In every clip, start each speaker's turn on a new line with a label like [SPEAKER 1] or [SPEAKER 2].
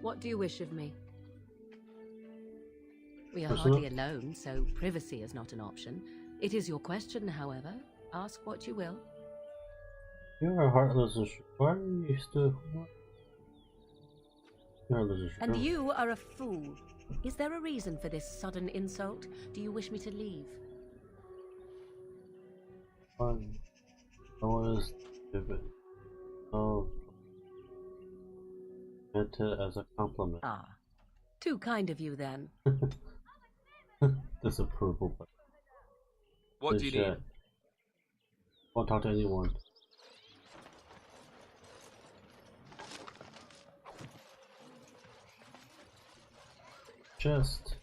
[SPEAKER 1] What do you wish of me? We are
[SPEAKER 2] Personal?
[SPEAKER 1] hardly alone, so privacy is not an option. It is your question, however. Ask what you will.
[SPEAKER 2] You're a heartless. Why are you still? Heartless.
[SPEAKER 1] And you are a fool. Is there a reason for this sudden insult? Do you wish me to leave?
[SPEAKER 2] Fine. I want to give it. Oh, meant it as a compliment.
[SPEAKER 1] Ah, too kind of you then.
[SPEAKER 2] Disapproval. But
[SPEAKER 3] What do you need?
[SPEAKER 2] Won't talk to anyone. Just.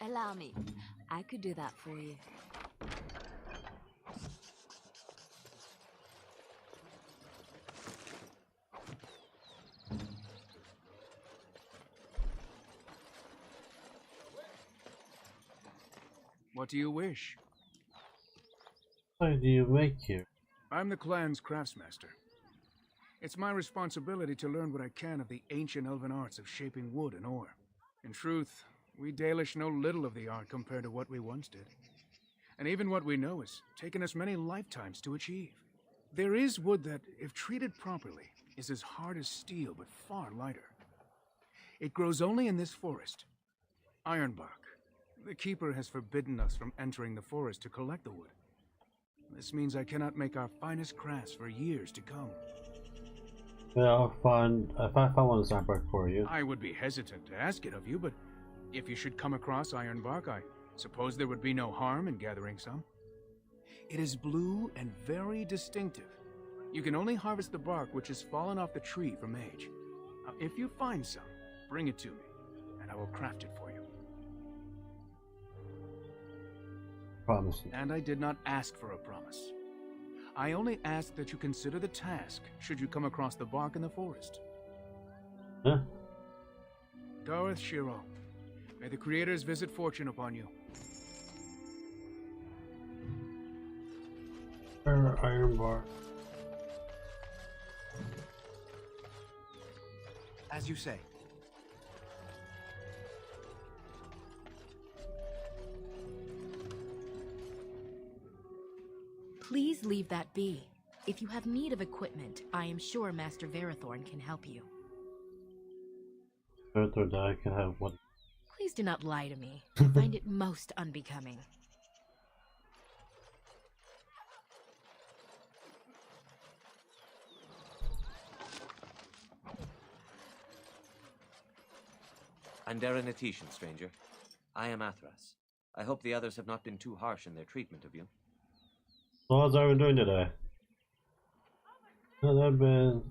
[SPEAKER 4] Allow me. I could do that for you.
[SPEAKER 3] What do you wish?
[SPEAKER 2] What do you make here?
[SPEAKER 3] I'm the clan's craftsmaster. It's my responsibility to learn what I can of the ancient elven arts of shaping wood and ore. In truth, we Dalish know little of the art compared to what we once did. And even what we know has taken us many lifetimes to achieve. There is wood that, if treated properly, is as hard as steel but far lighter. It grows only in this forest. Ironbark. The keeper has forbidden us from entering the forest to collect the wood. This means I cannot make our finest crafts for years to come.
[SPEAKER 2] Yeah, I'll find. If I find one of Ironbark for you.
[SPEAKER 3] I would be hesitant to ask it of you, but if you should come across ironbark, I suppose there would be no harm in gathering some. It is blue and very distinctive. You can only harvest the bark which has fallen off the tree from age. Now, if you find some, bring it to me, and I will craft it for you.
[SPEAKER 2] Promise you.
[SPEAKER 3] And I did not ask for a promise. I only ask that you consider the task should you come across the bark in the forest.
[SPEAKER 2] Yeah.
[SPEAKER 3] Dareth Shiro, may the creators visit fortune upon you.
[SPEAKER 2] Ironbark.
[SPEAKER 3] As you say.
[SPEAKER 4] Please leave that be. If you have need of equipment, I am sure Master Verathorn can help you.
[SPEAKER 2] Earth or die can have one.
[SPEAKER 4] Please do not lie to me. I find it most unbecoming.
[SPEAKER 5] I'm Darren Atishan, stranger. I am Athras. I hope the others have not been too harsh in their treatment of you.
[SPEAKER 2] So how's everyone doing today? No, I've been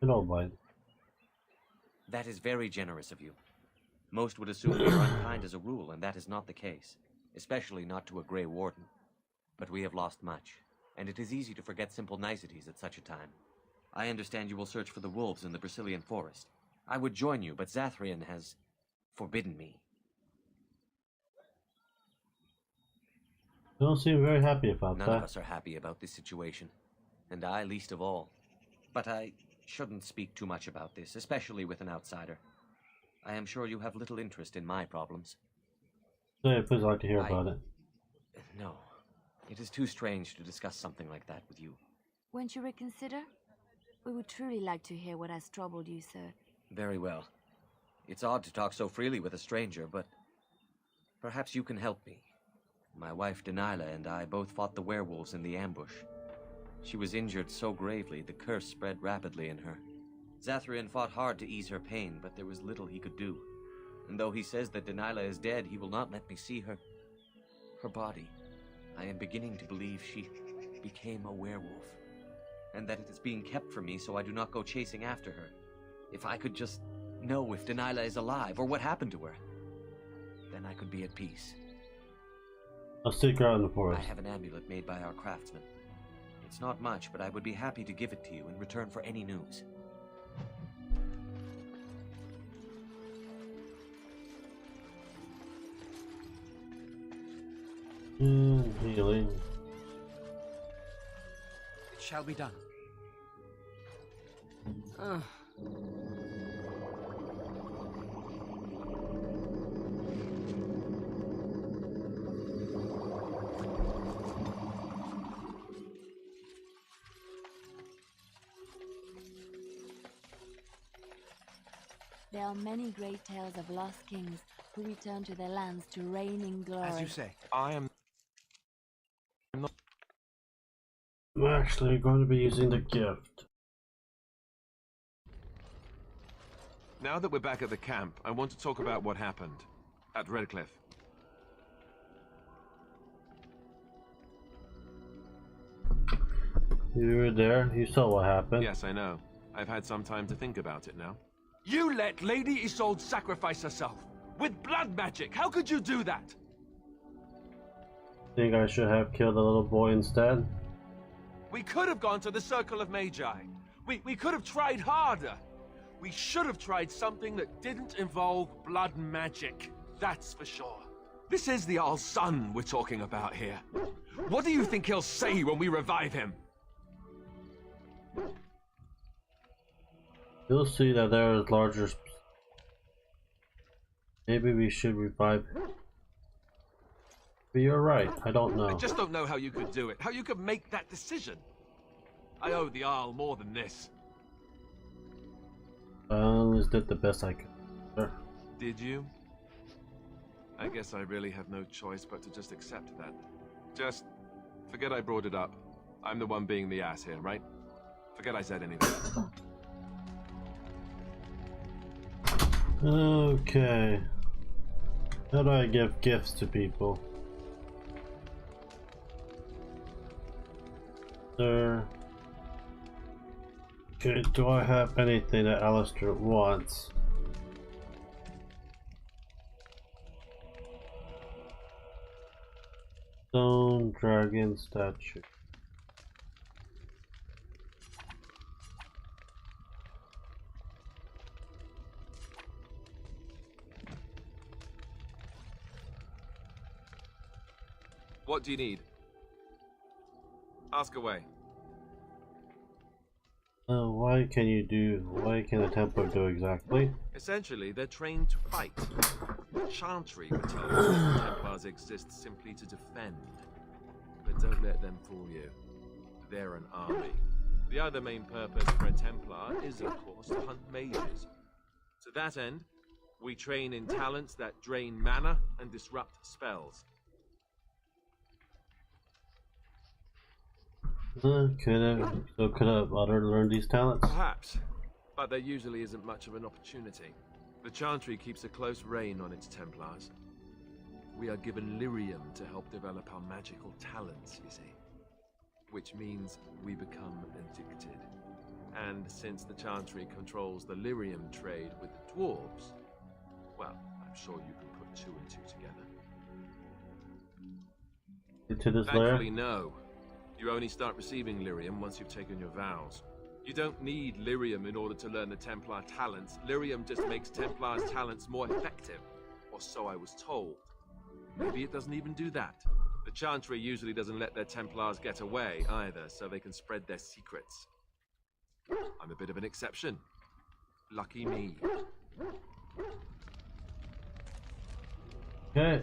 [SPEAKER 2] all right.
[SPEAKER 5] That is very generous of you. Most would assume we are unkind as a rule, and that is not the case, especially not to a Grey Warden. But we have lost much, and it is easy to forget simple niceties at such a time. I understand you will search for the wolves in the Brazilian forest. I would join you, but Zathrian has forbidden me.
[SPEAKER 2] You don't seem very happy about
[SPEAKER 5] None
[SPEAKER 2] that.
[SPEAKER 5] of us are happy about this situation, and I least of all. But I shouldn't speak too much about this, especially with an outsider. I am sure you have little interest in my problems.
[SPEAKER 2] Yeah, please like to hear about it.
[SPEAKER 5] No, it is too strange to discuss something like that with you.
[SPEAKER 4] Won't you reconsider? We would truly like to hear what has troubled you, sir.
[SPEAKER 5] Very well. It's odd to talk so freely with a stranger, but perhaps you can help me. My wife Denilah and I both fought the werewolves in the ambush. She was injured so gravely, the curse spread rapidly in her. Zathrian fought hard to ease her pain, but there was little he could do. And though he says that Denilah is dead, he will not let me see her body. I am beginning to believe she became a werewolf, and that it is being kept from me so I do not go chasing after her. If I could just know if Denilah is alive, or what happened to her, then I could be at peace.
[SPEAKER 2] I'll seek her out in the
[SPEAKER 5] I
[SPEAKER 2] forest.
[SPEAKER 5] have an amulet made by our craftsman. It's not much, but I would be happy to give it to you in return for any news.
[SPEAKER 2] Healing.
[SPEAKER 3] It shall be done.
[SPEAKER 6] There are many great tales of lost kings who return to their lands to reign in glory.
[SPEAKER 7] As you say, I'm not.
[SPEAKER 2] I'm actually going to be using the gift.
[SPEAKER 7] Now that we're back at the camp, I want to talk about what happened at Redcliffe.
[SPEAKER 2] You were there. You saw what happened.
[SPEAKER 7] Yes, I know. I've had some time to think about it now.
[SPEAKER 8] You let Lady Isolde sacrifice herself with blood magic. How could you do that?
[SPEAKER 2] Think I should have killed the little boy instead?
[SPEAKER 8] We could have gone to the Circle of Magi. We could have tried harder. We should have tried something that didn't involve blood magic. That's for sure. This is the Jarl's son we're talking about here. What do you think he'll say when we revive him?
[SPEAKER 2] You'll see that there is larger. Maybe we should revive. But you're right. I don't know.
[SPEAKER 8] I just don't know how you could do it. How you could make that decision. I owe the Jarl more than this.
[SPEAKER 2] I always did the best I could. Sure.
[SPEAKER 7] Did you? I guess I really have no choice but to just accept that. Just forget I brought it up. I'm the one being the ass here, right? Forget I said anything.
[SPEAKER 2] Okay. How do I give gifts to people? Sir. Okay, do I have anything that Alistair wants? Stone dragon statue.
[SPEAKER 7] What do you need? Ask away.
[SPEAKER 2] What can a Templar do exactly?
[SPEAKER 7] Essentially, they're trained to fight. Chantry would tell you that Templars exist simply to defend. But don't let them fool you. They're an army. The other main purpose for a Templar is, of course, to hunt mages. To that end, we train in talents that drain mana and disrupt spells.
[SPEAKER 2] Could have Otter learned these talents?
[SPEAKER 7] Perhaps, but there usually isn't much of an opportunity. The Chantry keeps a close rein on its Templars. We are given lyrium to help develop our magical talents, you see. Which means we become addicted. And since the Chantry controls the lyrium trade with the dwarves, well, I'm sure you can put two and two together.
[SPEAKER 2] Into this lair?
[SPEAKER 7] Thankfully, no. You only start receiving lyrium once you've taken your vows. You don't need lyrium in order to learn the Templar talents. Lyrium just makes Templars' talents more effective. Or so I was told. Maybe it doesn't even do that. The Chantry usually doesn't let their Templars get away either, so they can spread their secrets. I'm a bit of an exception. Lucky me.
[SPEAKER 2] Okay.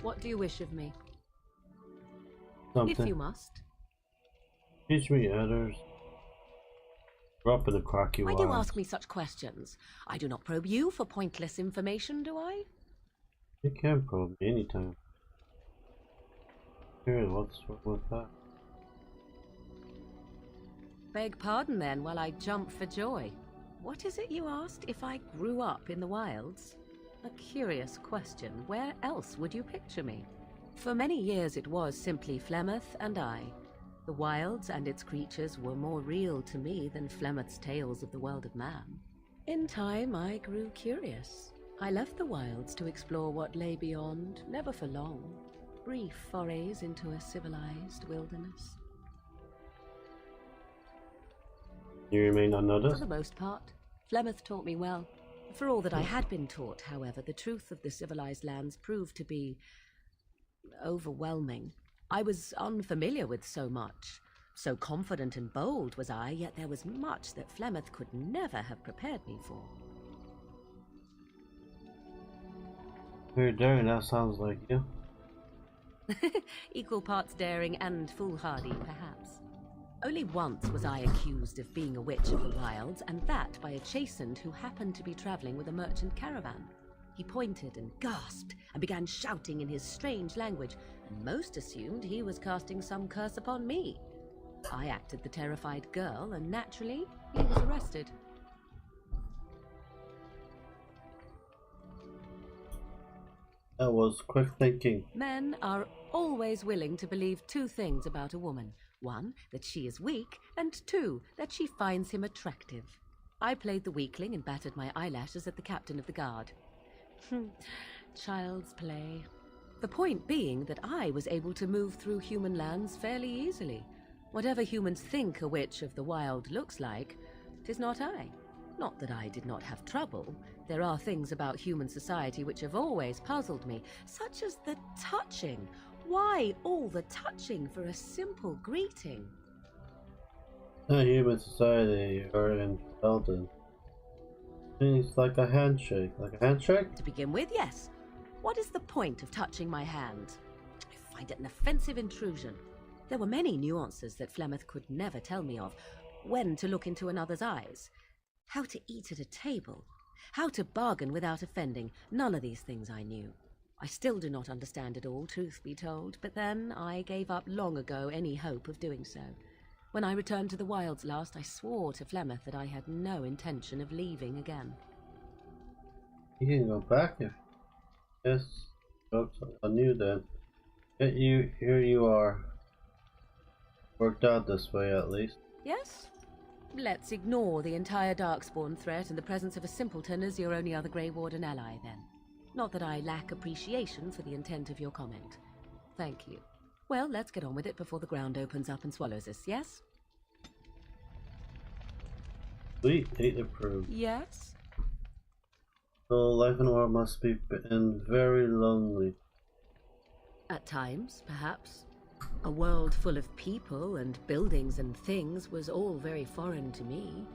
[SPEAKER 1] What do you wish of me?
[SPEAKER 2] Something.
[SPEAKER 1] If you must.
[SPEAKER 2] Teach me others. Grew up in the crocky
[SPEAKER 1] Why
[SPEAKER 2] wilds.
[SPEAKER 1] do you ask me such questions? I do not probe you for pointless information, do I?
[SPEAKER 2] You can probe me anytime. Here, what's with that?
[SPEAKER 1] Beg pardon then while I jump for joy. What is it you asked if I grew up in the wilds? A curious question. Where else would you picture me? For many years it was simply Flemeth and I. The wilds and its creatures were more real to me than Flemeth's tales of the world of man. In time, I grew curious. I left the wilds to explore what lay beyond, never for long. Brief forays into a civilized wilderness.
[SPEAKER 2] You remain
[SPEAKER 1] For
[SPEAKER 2] unnoticed?
[SPEAKER 1] the most part, Flemeth taught me well. For all that I had been taught, however, the truth of the civilized lands proved to be overwhelming. I was unfamiliar with so much. So confident and bold was I, yet there was much that Flemeth could never have prepared me for.
[SPEAKER 2] Very daring, that sounds like you.
[SPEAKER 1] Equal parts daring and foolhardy, perhaps. Only once was I accused of being a witch of the wilds, and that by a chastened who happened to be traveling with a merchant caravan. He pointed and gasped and began shouting in his strange language, and most assumed he was casting some curse upon me. I acted the terrified girl, and naturally, he was arrested.
[SPEAKER 2] That was quick thinking.
[SPEAKER 1] Men are always willing to believe two things about a woman. One, that she is weak, and two, that she finds him attractive. I played the weakling and battered my eyelashes at the captain of the guard. Child's play. The point being that I was able to move through human lands fairly easily. Whatever humans think a witch of the wild looks like, 'tis not I. Not that I did not have trouble. There are things about human society which have always puzzled me, such as the touching. Why all the touching for a simple greeting?
[SPEAKER 2] In human society, you're in Belden. It's like a handshake. Like a handshake?
[SPEAKER 1] To begin with, yes. What is the point of touching my hand? I find it an offensive intrusion. There were many nuances that Flemeth could never tell me of. When to look into another's eyes. How to eat at a table. How to bargain without offending. None of these things I knew. I still do not understand it all, truth be told, but then I gave up long ago any hope of doing so. When I returned to the wilds last, I swore to Flemeth that I had no intention of leaving again.
[SPEAKER 2] You can go back if... Yes, jokes on you then. Yet here you are. Worked out this way at least.
[SPEAKER 1] Yes? Let's ignore the entire Darkspawn threat and the presence of a simpleton as your only other Grey Warden ally, then. Not that I lack appreciation for the intent of your comment. Thank you. Well, let's get on with it before the ground opens up and swallows us, yes?
[SPEAKER 2] Sweet, date approved.
[SPEAKER 1] Yes?
[SPEAKER 2] So life in war must be been very lonely.
[SPEAKER 1] At times, perhaps. A world full of people and buildings and things was all very foreign to me.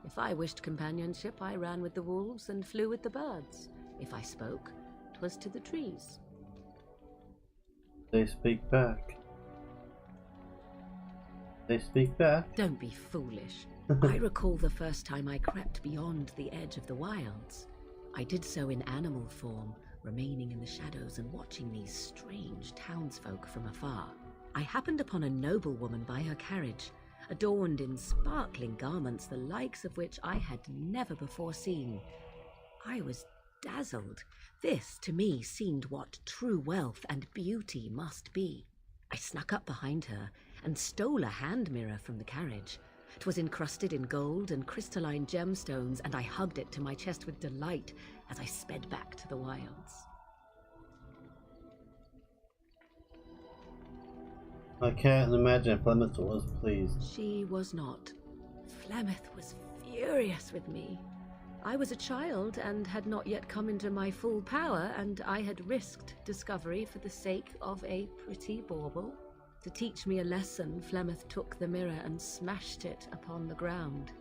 [SPEAKER 1] If I wished companionship, I ran with the wolves and flew with the birds. If I spoke, 'twas to the trees.
[SPEAKER 2] They speak back. They speak back?
[SPEAKER 1] Don't be foolish. I recall the first time I crept beyond the edge of the wilds. I did so in animal form, remaining in the shadows and watching these strange townsfolk from afar. I happened upon a noblewoman by her carriage, adorned in sparkling garments, the likes of which I had never before seen. I was dazzled. This, to me, seemed what true wealth and beauty must be. I snuck up behind her and stole a hand mirror from the carriage. 'Twas encrusted in gold and crystalline gemstones, and I hugged it to my chest with delight as I sped back to the wilds.
[SPEAKER 2] I can't imagine Flemeth was pleased.
[SPEAKER 1] She was not. Flemeth was furious with me. I was a child and had not yet come into my full power, and I had risked discovery for the sake of a pretty bauble. To teach me a lesson, Flemeth took the mirror and smashed it upon the ground.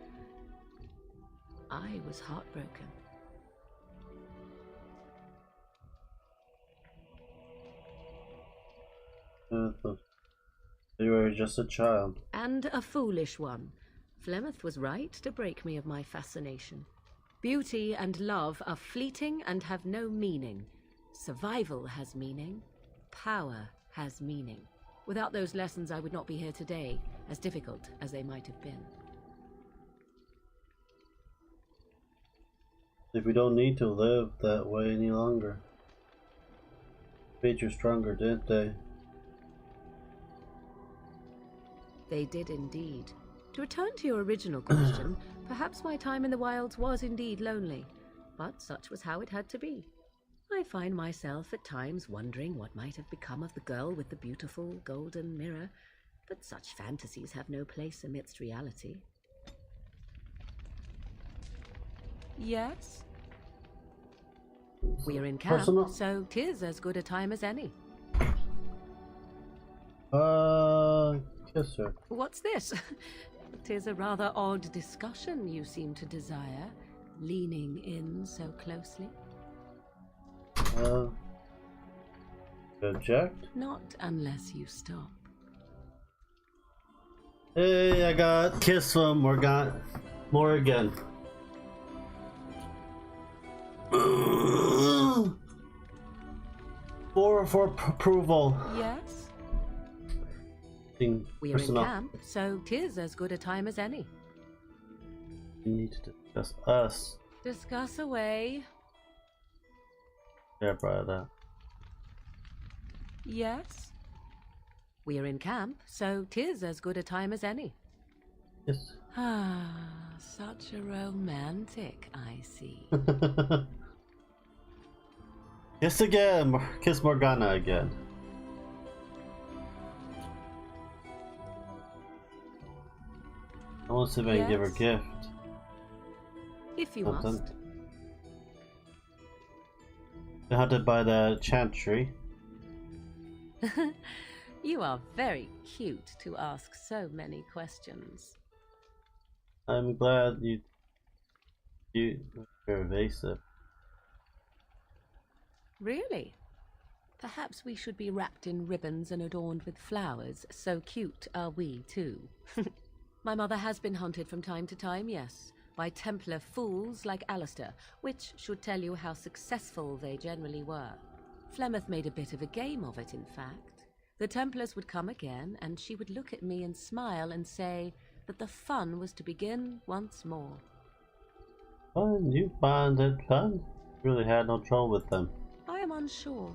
[SPEAKER 1] I was heartbroken.
[SPEAKER 2] You were just a child.
[SPEAKER 1] And a foolish one. Flemeth was right to break me of my fascination. Beauty and love are fleeting and have no meaning. Survival has meaning. Power has meaning. Without those lessons, I would not be here today, as difficult as they might have been.
[SPEAKER 2] If we don't need to live that way any longer. Made you stronger, didn't they?
[SPEAKER 1] They did indeed. To return to your original question, perhaps my time in the wilds was indeed lonely, but such was how it had to be. I find myself at times wondering what might have become of the girl with the beautiful golden mirror, but such fantasies have no place amidst reality. Yes? We're in camp,
[SPEAKER 2] Personal?
[SPEAKER 1] so 'tis as good a time as any.
[SPEAKER 2] Kiss her.
[SPEAKER 1] What's this? 'Tis a rather odd discussion you seem to desire, leaning in so closely.
[SPEAKER 2] Object?
[SPEAKER 1] Not unless you stop.
[SPEAKER 2] Hey, I got kiss from Morgan. for approval.
[SPEAKER 1] Yes?
[SPEAKER 2] Being
[SPEAKER 1] We're in
[SPEAKER 2] personal.
[SPEAKER 1] camp, so 'tis as good a time as any.
[SPEAKER 2] You need to discuss us.
[SPEAKER 1] Discuss away.
[SPEAKER 2] Yeah, brother.
[SPEAKER 1] Yes? We're in camp, so 'tis as good a time as any.
[SPEAKER 2] Yes.
[SPEAKER 1] Ah, such a romantic, I see.
[SPEAKER 2] Kiss again. Kiss Morgana again. I want to see if I can give her a
[SPEAKER 1] Yes.
[SPEAKER 2] gift.
[SPEAKER 1] If you
[SPEAKER 2] Something.
[SPEAKER 1] must.
[SPEAKER 2] I had to buy the chantry.
[SPEAKER 1] You are very cute to ask so many questions.
[SPEAKER 2] I'm glad you're evasive.
[SPEAKER 1] Really? Perhaps we should be wrapped in ribbons and adorned with flowers. So cute are we, too. My mother has been hunted from time to time, yes, by Templar fools like Alistair, which should tell you how successful they generally were. Flemeth made a bit of a game of it, in fact. The Templars would come again, and she would look at me and smile and say that the fun was to begin once more.
[SPEAKER 2] Fun? You find it fun? Really had no trouble with them.
[SPEAKER 1] I am unsure.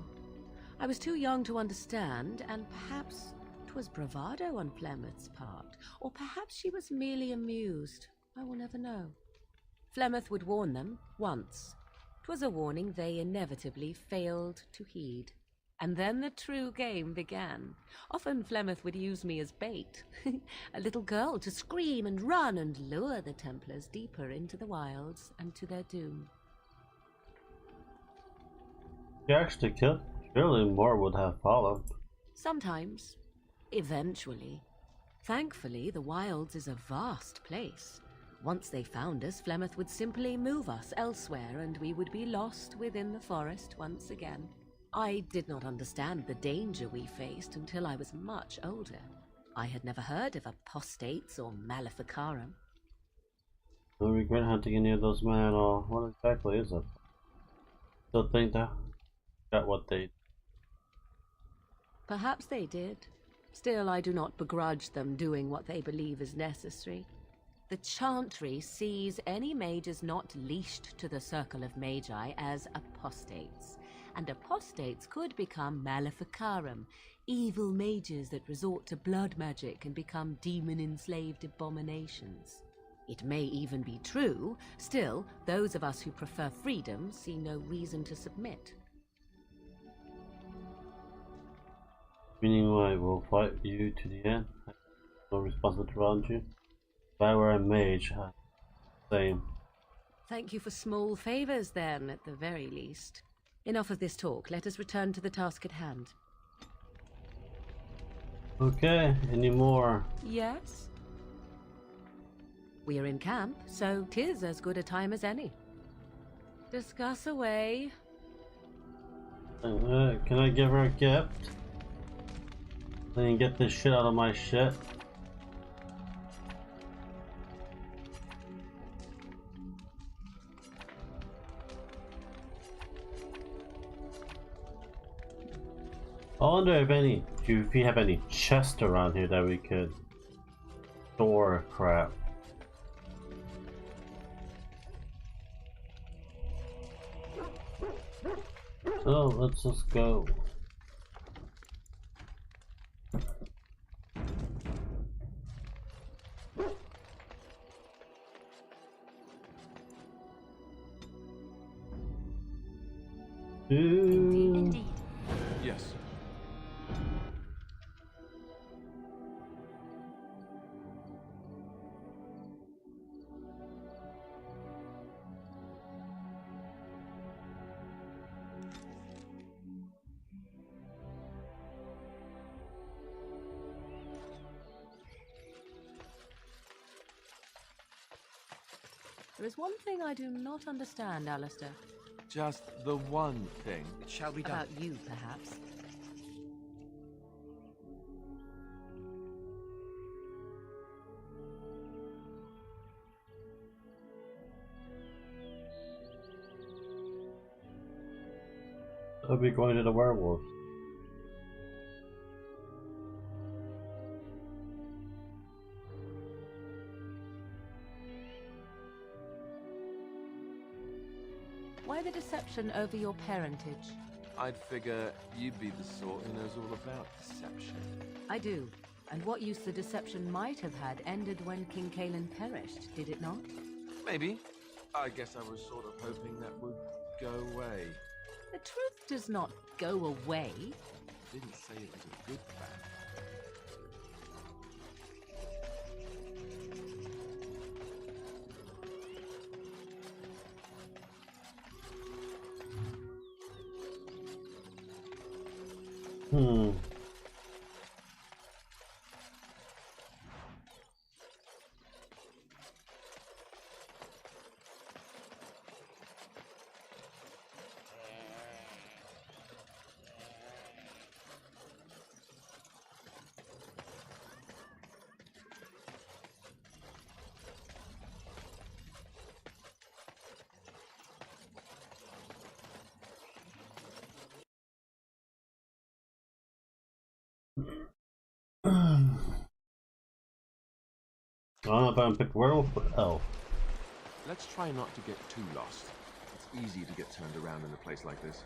[SPEAKER 1] I was too young to understand, and perhaps 'twas bravado on Flemeth's part, or perhaps she was merely amused. I will never know. Flemeth would warn them once. 'Twas a warning they inevitably failed to heed. And then the true game began. Often Flemeth would use me as bait, a little girl to scream and run and lure the Templars deeper into the wilds and to their doom.
[SPEAKER 2] She actually killed. Surely more would have followed.
[SPEAKER 1] Sometimes. Eventually. Thankfully, the wilds is a vast place. Once they found us, Flemeth would simply move us elsewhere and we would be lost within the forest once again. I did not understand the danger we faced until I was much older. I had never heard of apostates or maleficarum.
[SPEAKER 2] No regret hunting any of those men at all. What exactly is it? Still think that got what they.
[SPEAKER 1] Perhaps they did. Still, I do not begrudge them doing what they believe is necessary. The Chantry sees any mages not leashed to the Circle of Magi as apostates, and apostates could become maleficarum, evil mages that resort to blood magic and become demon-enslaved abominations. It may even be true, still, those of us who prefer freedom see no reason to submit.
[SPEAKER 2] Meaning I will fight you to the end. I have no responsibility around you. If I were a mage, same.
[SPEAKER 1] Thank you for small favors, then, at the very least. Enough of this talk. Let us return to the task at hand.
[SPEAKER 2] Okay, any more?
[SPEAKER 1] Yes? We are in camp, so 'tis as good a time as any. Discuss away.
[SPEAKER 2] Can I give her a gift? I can get this shit out of my shit. I wonder if you have any chests around here that we could store crap. So let's just go.
[SPEAKER 6] Indeed.
[SPEAKER 7] Yes.
[SPEAKER 1] There is one thing I do not understand, Alistair.
[SPEAKER 7] Just the one thing.
[SPEAKER 5] It shall be done.
[SPEAKER 1] About you, perhaps.
[SPEAKER 2] I'll be going to the werewolf.
[SPEAKER 1] Why the deception over your parentage?
[SPEAKER 7] I'd figure you'd be the sort who knows all about deception.
[SPEAKER 1] I do. And what use the deception might have had ended when King Kaelin perished, did it not?
[SPEAKER 7] Maybe. I guess I was sort of hoping that would go away.
[SPEAKER 1] The truth does not go away.
[SPEAKER 7] Didn't say it was a good fact.
[SPEAKER 2] I don't know if I'm gonna pick werewolf or elf.
[SPEAKER 7] Let's try not to get too lost. It's easy to get turned around in a place like this.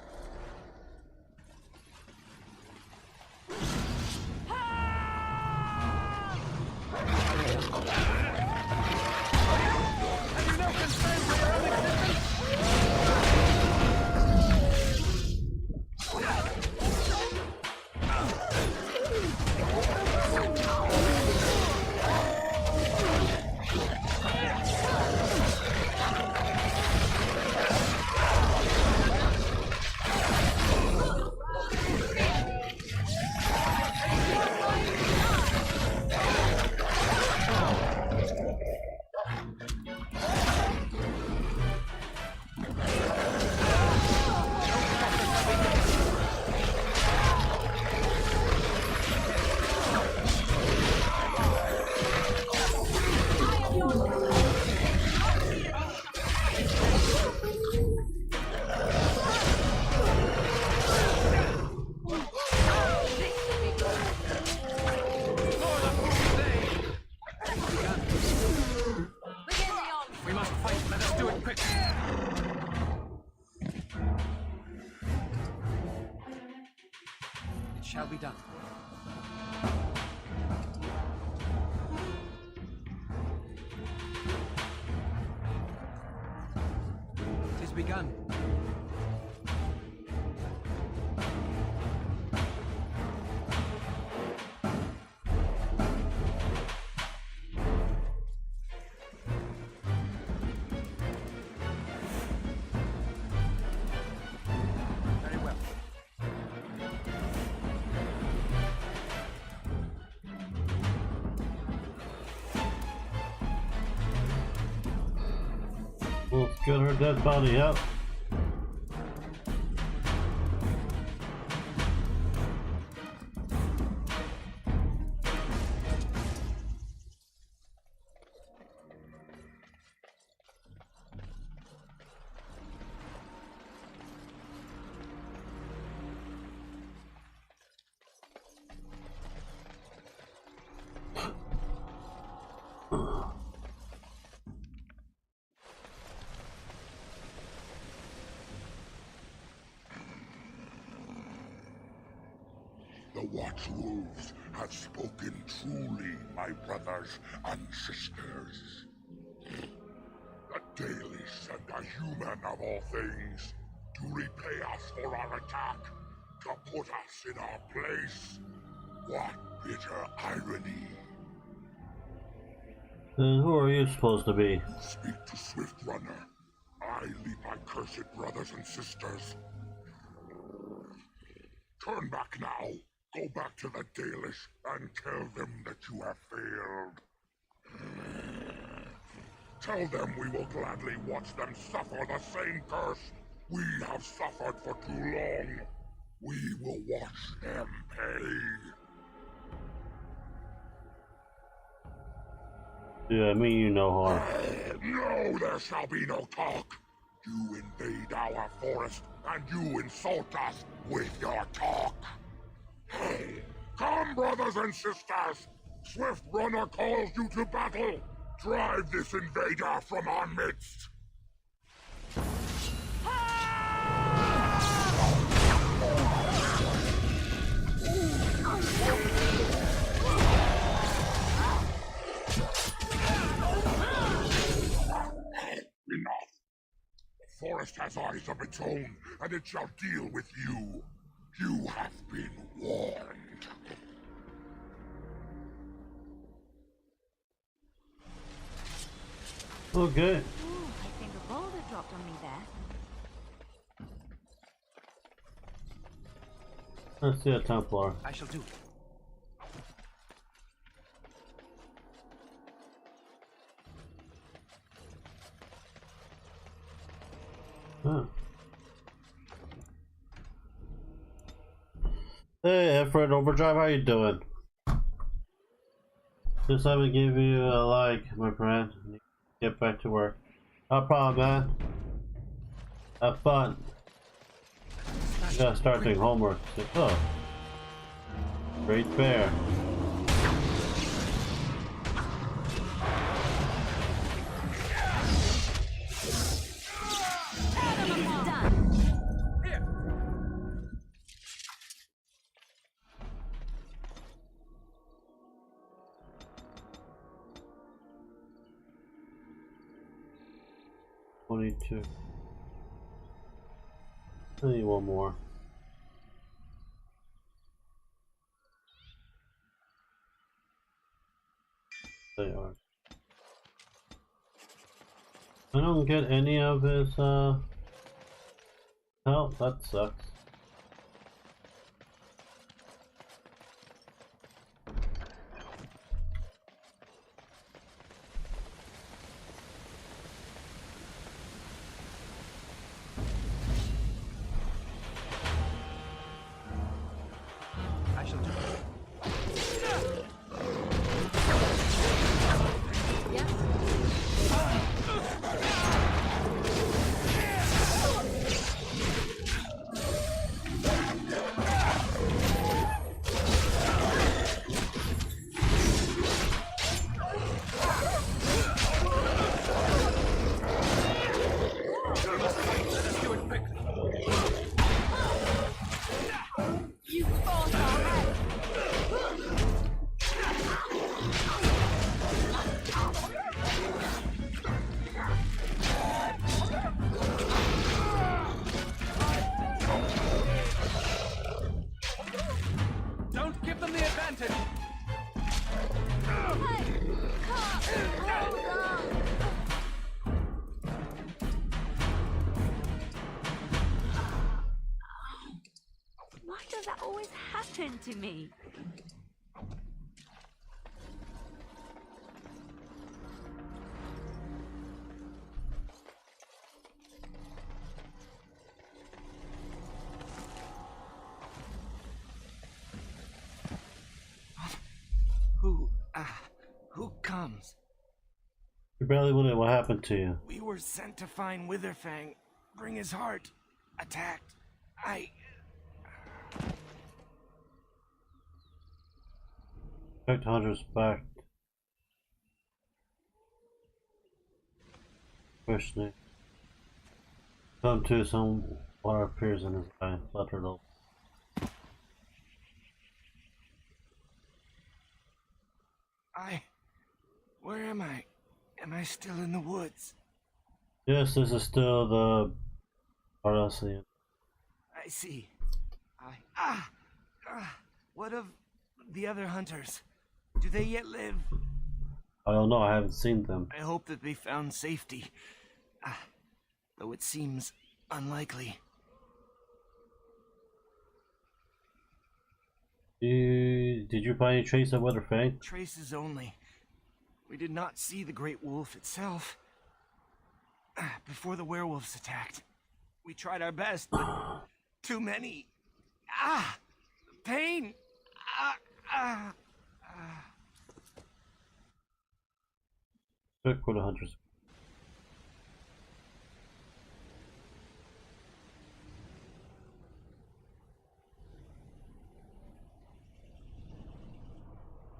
[SPEAKER 5] Shall be done. It is begun. Very well.
[SPEAKER 2] Let's get her dead body up.
[SPEAKER 9] The Watchwolves have spoken truly, my brothers and sisters. The Dalish and the human of all things do to repay us for our attack, to put us in our place. What bitter irony.
[SPEAKER 2] Then who are you supposed to be?
[SPEAKER 9] Speak to Swift Runner. I lead my cursed brothers and sisters. Turn back now. Go back to the Dalish and tell them that you have failed. Tell them we will gladly watch them suffer the same curse we have suffered for too long. We will watch them pay.
[SPEAKER 2] Yeah, I mean you no harm.
[SPEAKER 9] No, there shall be no talk. You invade our forest, and you insult us with your talk. Come, brothers and sisters! Swift Runner calls you to battle! Drive this invader from our midst! Enough! The forest has eyes of its own, and it shall deal with you. You have been warned.
[SPEAKER 2] Okay.
[SPEAKER 6] Ooh, I think a boulder dropped on me there.
[SPEAKER 2] Let's see a Templar.
[SPEAKER 3] I shall do.
[SPEAKER 2] Huh. Hey, Efred Overdrive, how you doing? Just let me give you a like, my friend. Get back to work. No problem, man. Have fun. You gotta start doing homework. Oh. Great bear. Two. I need one more. They are. I don't get any of his help. That sucks.
[SPEAKER 3] I shall do.
[SPEAKER 6] Why does that always happen to me?
[SPEAKER 10] Who comes?
[SPEAKER 2] You barely wouldn't. What happened to you?
[SPEAKER 10] We were sent to find Witherfang, bring his heart. Attacked.
[SPEAKER 2] Checked Hunter's back. Questioning. Come to some water appears in his eye. Fluttered open.
[SPEAKER 10] Where am I? Am I still in the woods?
[SPEAKER 2] Yes, this is still the Arasian
[SPEAKER 10] I see. What of the other hunters? Do they yet live?
[SPEAKER 2] I don't know, I haven't seen them.
[SPEAKER 10] I hope that they found safety. Though it seems unlikely.
[SPEAKER 2] Did you find any trace of Weather Fang?
[SPEAKER 10] Traces only. We did not see the great wolf itself. Before the werewolves attacked. We tried our best, but too many. Pain!
[SPEAKER 2] Look for the hunters.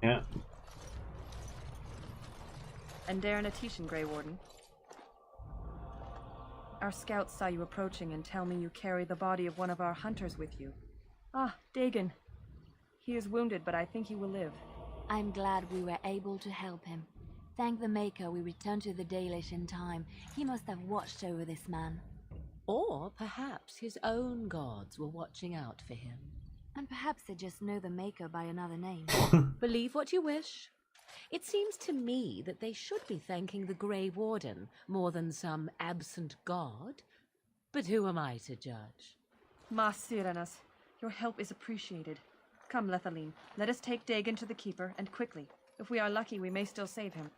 [SPEAKER 2] Yeah.
[SPEAKER 11] And Darren Atishan, Grey Warden. Our scouts saw you approaching and tell me you carry the body of one of our hunters with you. Ah, Dagon. He is wounded, but I think he will live.
[SPEAKER 6] I'm glad we were able to help him. Thank the Maker we returned to the Dalish in time. He must have watched over this man.
[SPEAKER 1] Or perhaps his own gods were watching out for him.
[SPEAKER 6] And perhaps they just know the Maker by another name.
[SPEAKER 1] Believe what you wish. It seems to me that they should be thanking the Grey Warden more than some absent god. But who am I to judge?
[SPEAKER 11] Mas Sirenas, your help is appreciated. Come, Lethaline, let us take Dagon to the Keeper, and quickly. If we are lucky, we may still save him.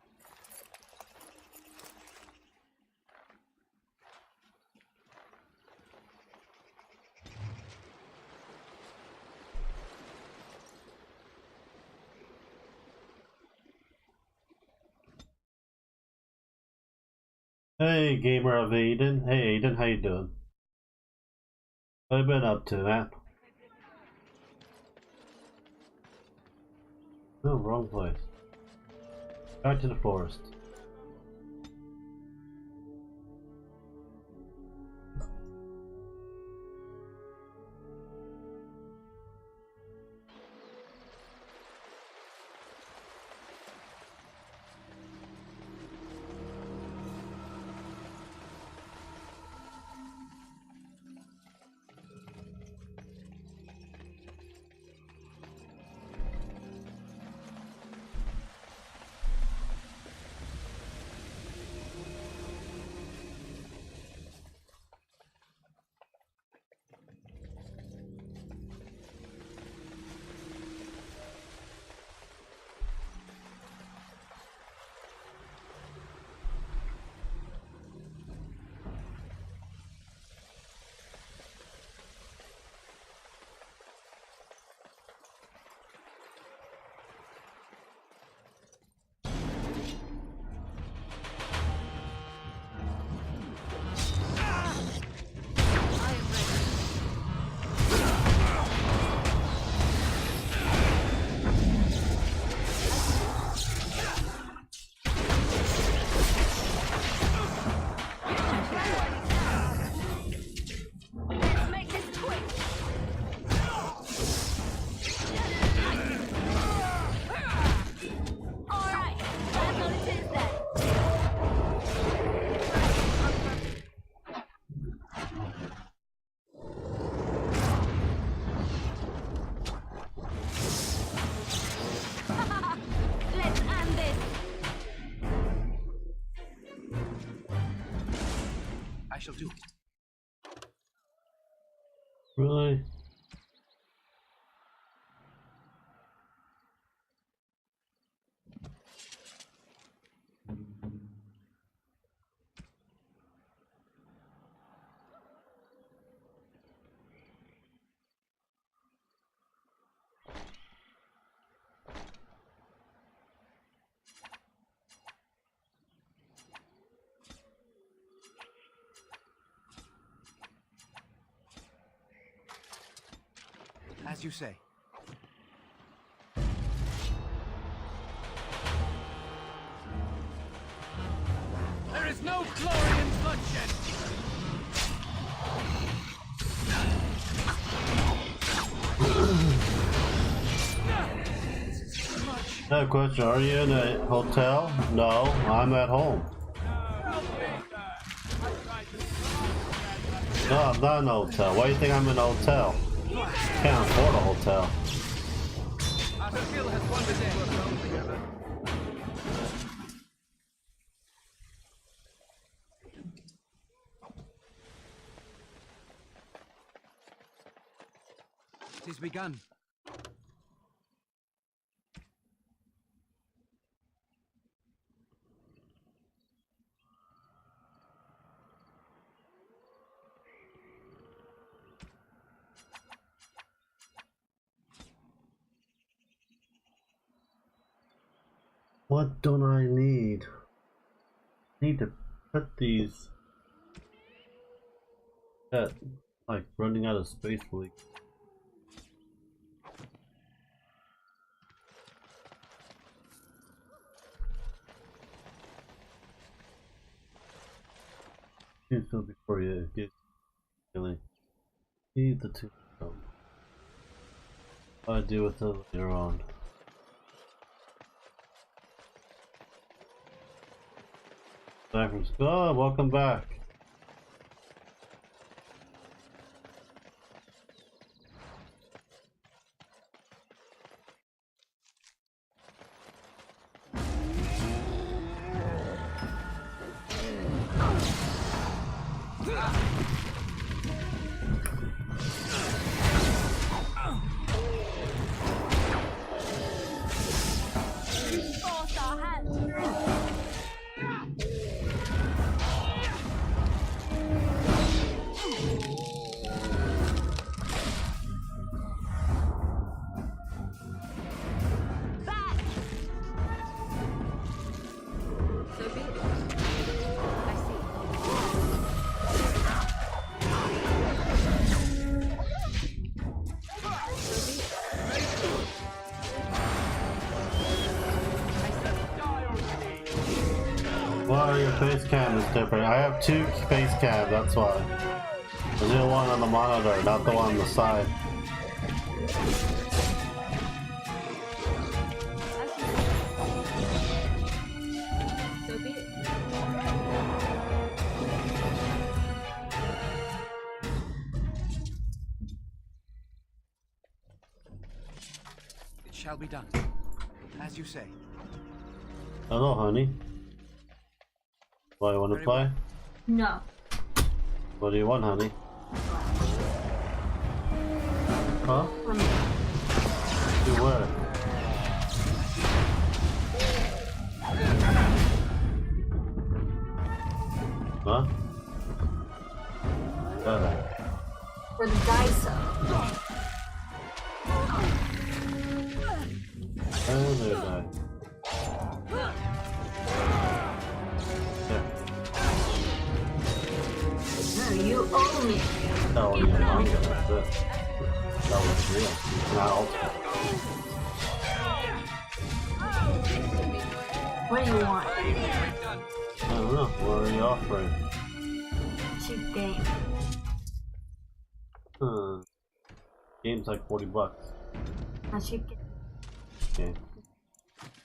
[SPEAKER 2] Hey, gamer of Aiden. Hey, Aiden, how you doing? What have you been up to, man? No, wrong place. Back to the forest.
[SPEAKER 3] Shall do.
[SPEAKER 2] Really?
[SPEAKER 3] As you say. There is no glory in bloodshed!
[SPEAKER 2] I have a question. Are you in a hotel? No, I'm at home. No, I'm not in a hotel. Why do you think I'm in a hotel? Can't afford a hotel.
[SPEAKER 12] It is begun.
[SPEAKER 2] What don't I need? I need to put these at like running out of space leak. So before you get really need the two. I'll deal with it later on. Back from school. Oh, welcome back. Well, your face cam is different. I have two face cams, that's why. There's the one on the monitor, not the one on the side.
[SPEAKER 1] So be it.
[SPEAKER 12] It shall be done. As you say.
[SPEAKER 2] Hello, honey. What, you want to play?
[SPEAKER 6] No.
[SPEAKER 2] What do you want, honey? Huh? Do what? Huh?
[SPEAKER 6] For the dice.
[SPEAKER 2] Oh, there die.
[SPEAKER 6] You owe me.
[SPEAKER 2] No, you don't get it. That was real. Not ultimate.
[SPEAKER 6] What do you want?
[SPEAKER 2] I don't know. What are you offering?
[SPEAKER 6] Cheap game.
[SPEAKER 2] Game's like $40.
[SPEAKER 6] A cheap game.
[SPEAKER 2] Okay.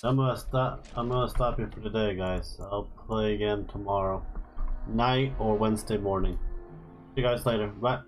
[SPEAKER 2] I'm gonna stop here for today, guys. I'll play again tomorrow night or Wednesday morning. See you guys later. Bye.